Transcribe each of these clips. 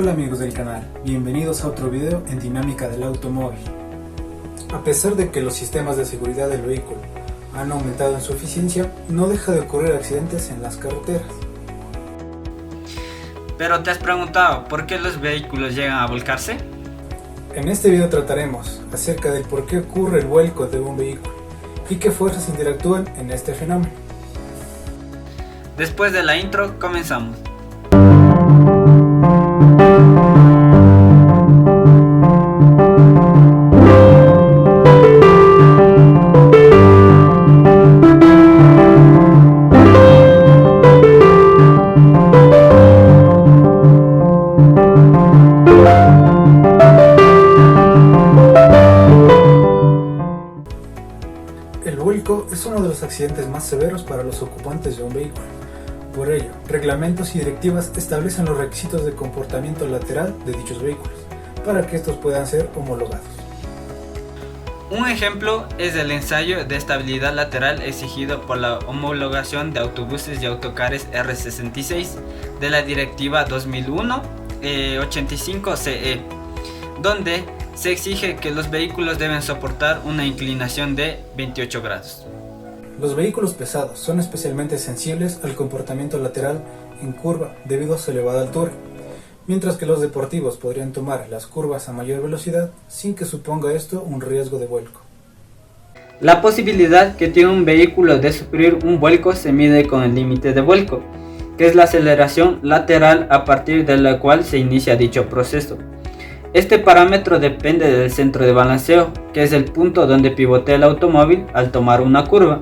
Hola amigos del canal, bienvenidos a otro video en dinámica del automóvil. A pesar de que los sistemas de seguridad del vehículo han aumentado en su eficiencia, no deja de ocurrir accidentes en las carreteras. Pero ¿te has preguntado por qué los vehículos llegan a volcarse? En este video trataremos acerca del por qué ocurre el vuelco de un vehículo y qué fuerzas interactúan en este fenómeno. Después de la intro, comenzamos. El vuelco es uno de los accidentes más severos para los ocupantes de un vehículo. Por ello, reglamentos y directivas establecen los requisitos de comportamiento lateral de dichos vehículos, para que estos puedan ser homologados. Un ejemplo es el ensayo de estabilidad lateral exigido por la homologación de autobuses y autocares R66 de la Directiva 2001/85/CE, donde se exige que los vehículos deben soportar una inclinación de 28 grados. Los vehículos pesados son especialmente sensibles al comportamiento lateral en curva debido a su elevada altura, mientras que los deportivos podrían tomar las curvas a mayor velocidad sin que suponga esto un riesgo de vuelco. La posibilidad que tiene un vehículo de sufrir un vuelco se mide con el límite de vuelco, que es la aceleración lateral a partir de la cual se inicia dicho proceso. Este parámetro depende del centro de balanceo, que es el punto donde pivotea el automóvil al tomar una curva,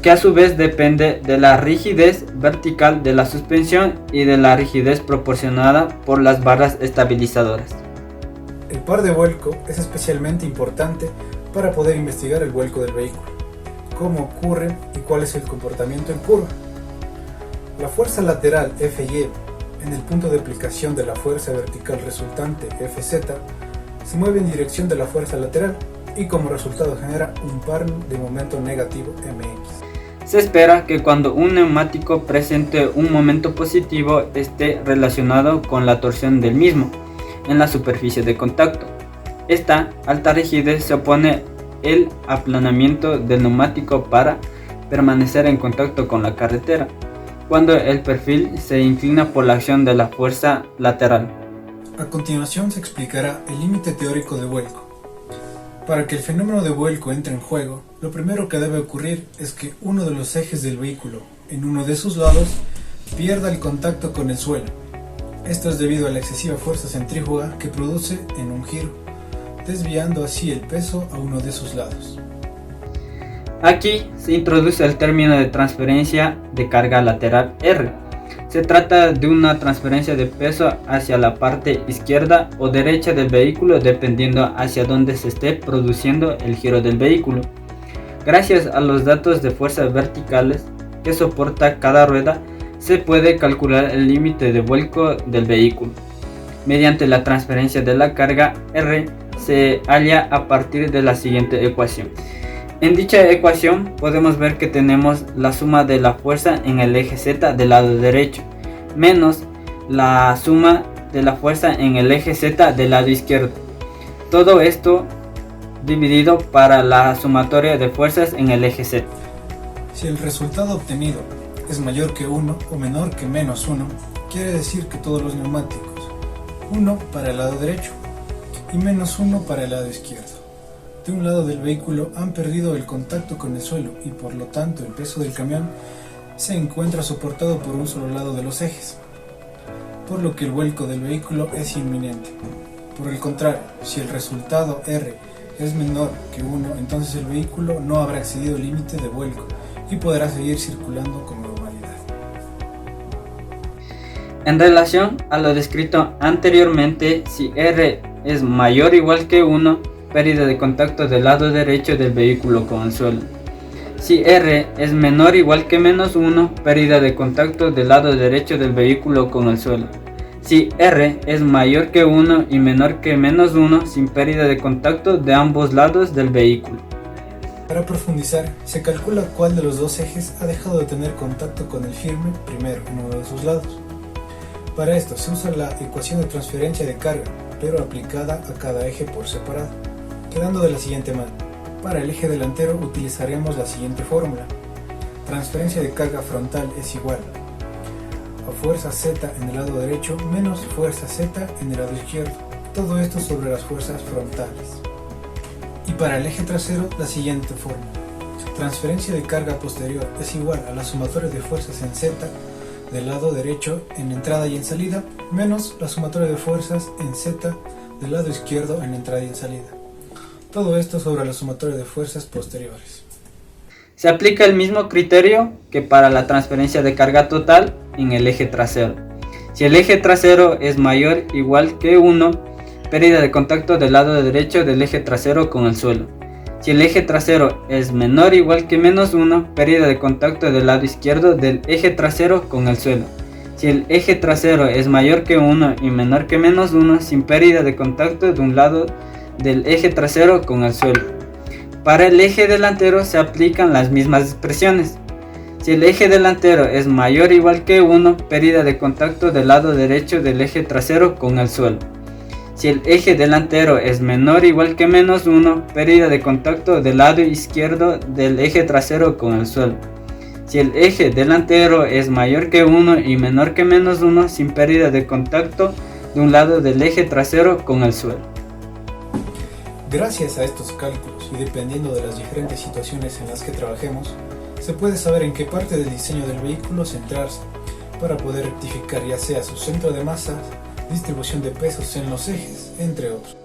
que a su vez depende de la rigidez vertical de la suspensión y de la rigidez proporcionada por las barras estabilizadoras. El par de vuelco es especialmente importante para poder investigar el vuelco del vehículo, cómo ocurre y cuál es el comportamiento en curva. La fuerza lateral FY en el punto de aplicación de la fuerza vertical resultante Fz se mueve en dirección de la fuerza lateral y como resultado genera un par de momento negativo Mx. Se espera que cuando un neumático presente un momento positivo esté relacionado con la torsión del mismo en la superficie de contacto. Esta alta rigidez se opone al aplanamiento del neumático para permanecer en contacto con la carretera, cuando el perfil se inclina por la acción de la fuerza lateral. A continuación se explicará el límite teórico de vuelco. Para que el fenómeno de vuelco entre en juego, lo primero que debe ocurrir es que uno de los ejes del vehículo, en uno de sus lados, pierda el contacto con el suelo. Esto es debido a la excesiva fuerza centrífuga que produce en un giro, desviando así el peso a uno de sus lados. Aquí se introduce el término de transferencia de carga lateral R. Se trata de una transferencia de peso hacia la parte izquierda o derecha del vehículo dependiendo hacia dónde se esté produciendo el giro del vehículo. Gracias a los datos de fuerzas verticales que soporta cada rueda, se puede calcular el límite de vuelco del vehículo. Mediante la transferencia de la carga R se halla a partir de la siguiente ecuación. En dicha ecuación podemos ver que tenemos la suma de la fuerza en el eje Z del lado derecho, menos la suma de la fuerza en el eje Z del lado izquierdo. Todo esto dividido para la sumatoria de fuerzas en el eje Z. Si el resultado obtenido es mayor que 1 o menor que menos 1, quiere decir que todos los neumáticos, 1 para el lado derecho y menos 1 para el lado izquierdo, de un lado del vehículo han perdido el contacto con el suelo y por lo tanto el peso del camión se encuentra soportado por un solo lado de los ejes, por lo que el vuelco del vehículo es inminente. Por el contrario, si el resultado R es menor que 1, entonces el vehículo no habrá excedido el límite de vuelco y podrá seguir circulando con normalidad. En relación a lo descrito anteriormente, si R es mayor o igual que 1, pérdida de contacto del lado derecho del vehículo con el suelo. Si R es menor o igual que menos 1, pérdida de contacto del lado derecho del vehículo con el suelo. Si R es mayor que 1 y menor que menos 1, sin pérdida de contacto de ambos lados del vehículo. Para profundizar, se calcula cuál de los dos ejes ha dejado de tener contacto con el firme primero en uno de sus lados. Para esto se usa la ecuación de transferencia de carga, pero aplicada a cada eje por separado, quedando de la siguiente manera. Para el eje delantero utilizaremos la siguiente fórmula. Transferencia de carga frontal es igual a fuerza Z en el lado derecho menos fuerza Z en el lado izquierdo. Todo esto sobre las fuerzas frontales. Y para el eje trasero la siguiente fórmula. Transferencia de carga posterior es igual a la sumatoria de fuerzas en Z del lado derecho en entrada y en salida menos la sumatoria de fuerzas en Z del lado izquierdo en entrada y en salida. Todo esto sobre la sumatoria de fuerzas posteriores. Se aplica el mismo criterio que para la transferencia de carga total en el eje trasero. Si el eje trasero es mayor o igual que 1, pérdida de contacto del lado derecho del eje trasero con el suelo. Si el eje trasero es menor o igual que menos 1, pérdida de contacto del lado izquierdo del eje trasero con el suelo. Si el eje trasero es mayor que 1 y menor que menos 1, sin pérdida de contacto de un lado del eje trasero con el suelo. Para el eje delantero se aplican las mismas expresiones. Si el eje delantero es mayor o igual que 1, pérdida de contacto del lado derecho del eje trasero con el suelo. Si el eje delantero es menor o igual que menos 1, pérdida de contacto del lado izquierdo del eje trasero con el suelo. Si el eje delantero es mayor que 1 y menor que menos 1, sin pérdida de contacto de un lado del eje trasero con el suelo. Gracias a estos cálculos y dependiendo de las diferentes situaciones en las que trabajemos, se puede saber en qué parte del diseño del vehículo centrarse para poder rectificar ya sea su centro de masas, distribución de pesos en los ejes, entre otros.